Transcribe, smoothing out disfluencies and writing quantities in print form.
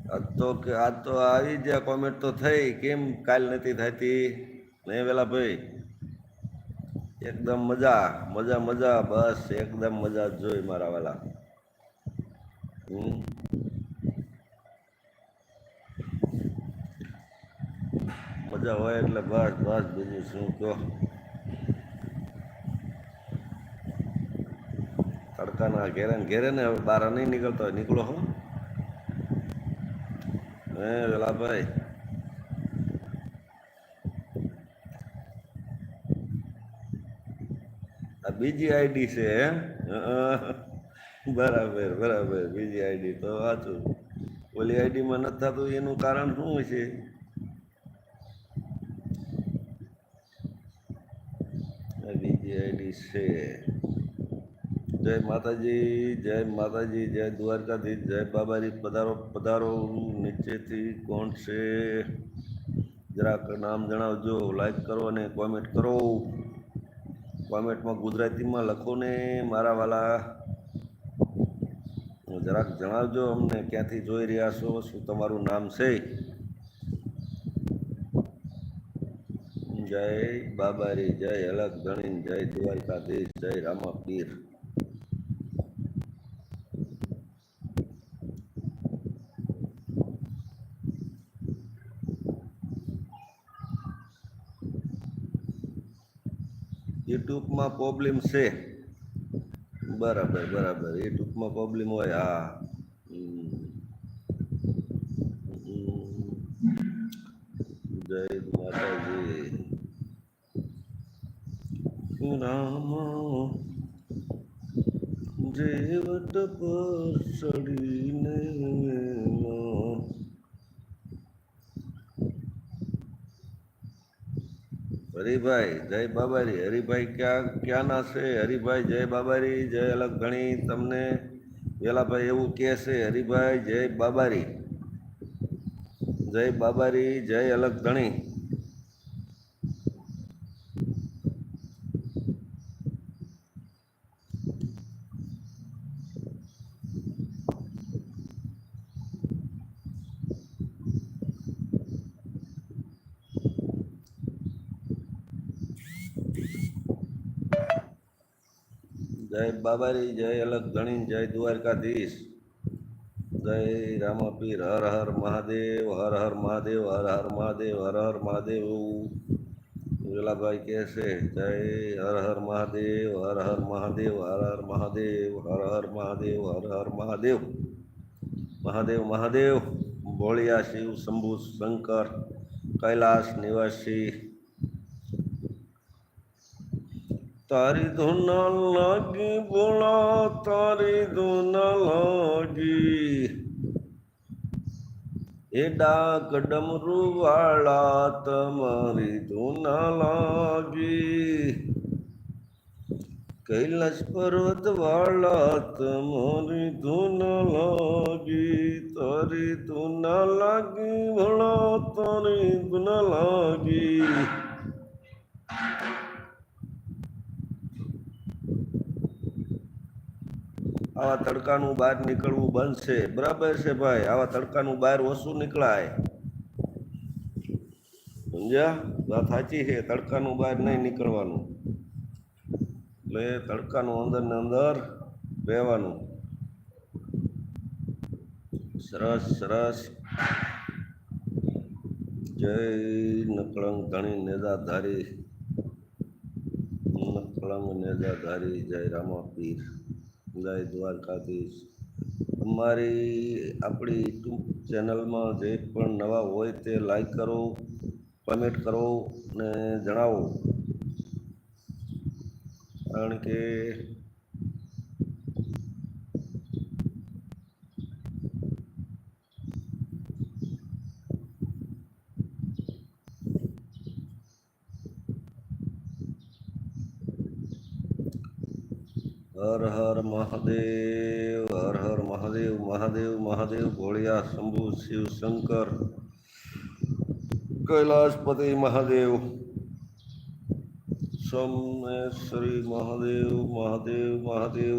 આજ તો આવી ગયા કોમેન્ટ તો થઈ કેમ કાલ નથી થતી નહીં વેલા ભાઈ એકદમ મજા મજા મજા બસ એકદમ મજા જ જોઈ મારા વાલા હમ મજા હોય એટલે બસ બસ બીજું શું કહો તડકાના ઘેરે ને ઘેરે ને હવે બહાર નહીં નીકળતો હોય નીકળો હો હે વેલા ભાઈ આ બીજી આઈડી છે હે બરાબર બરાબર બીજી આઈડી તો વાંચું ઓલી આઈડીમાં નથી થતું એનું કારણ શું છે આ બીજી આઈડી છે જય માતાજી જય માતાજી જય દ્વારકાધીશ જય બાબાજી પધારો પધારો નીચેથી કોણ છે જરાક નામ જણાવજો લાઈક કરો અને કોમેન્ટ કરો કોમેન્ટમાં ગુજરાતીમાં લખો ને મારા વાલા જરાક જણાવજો અમને ક્યાંથી જોઈ રહ્યા છો શું તમારું નામ છે જય બાબારી જય અલગ ગણીન જય દ્વારકાધીશ જય રામાપીર યુટ્યુબમાં પ્રોબ્લેમ છે બરાબર બરાબર યુટ્યુબમાં પ્રોબ્લેમ હોય હા હમ, જય માતાજી રામ જેવટ પર ચડીને હરિભાઈ જય બાબારી હરિભાઈ ક્યાં ના છે હરિભાઈ જય બાબારી જય અલગ ઘણી તમને વેલાભાઈ એવું કહે છે હરિભાઈ જય બાબારી જય બાબારી જય અલગ ધણી જય બાબારી જય અલગ ધણી જય દ્વારકાધીશ જય રામાપીર હર હર મહાદેવ હર હર મહાદેવ હર હર મહાદેવ હર હર મહાદેવ વેલાભાઈ કહે છે જય હર હર મહાદેવ હર હર મહાદેવ હર હર મહાદેવ હર હર મહાદેવ હર હર મહાદેવ મહાદેવ મહાદેવ ભોળિયા શિવ શંભુ શંકર કૈલાસ નિવાસી તારી ધૂન લાગી ભોળા તારી ધૂન લાગી એ ડાક ડમરુ વાળા તમારી ધૂન લાગી કૈલાસ પર્વત વાળા તમારી ધૂન લાગી તારી ધૂન લાગી ભોળા તારી ધૂન લાગી આવા તડકાનું બહાર નીકળવું બંધ છે બરાબર છે ભાઈ આવા તડકાનું બહાર ઓછું નીકળાય સમજ્યા વાત સાચી છે તડકાનું બહાર નહીં નીકળવાનું એટલે તડકાનું અંદર ને અંદર રહેવાનું સરસ સરસ જય નકળંગ ધણી નેજાધારી નકળંગ નેજાધારી જય રામાપીર જય દ્વારકાધીશ અમારી આપણી યુટ્યુબ ચેનલમાં જે પણ નવા હોય તે લાઈક કરો કમેન્ટ કરો ને જણાવો કારણ કે હર હર મહાદેવ હર હર મહાદેવ મહાદેવ મહાદેવ ભોળિયા શંભુ શિવ શંકર કૈલાસપતિ મહાદેવ સોમેશ્વરી મહાદેવ મહાદેવ મહાદેવ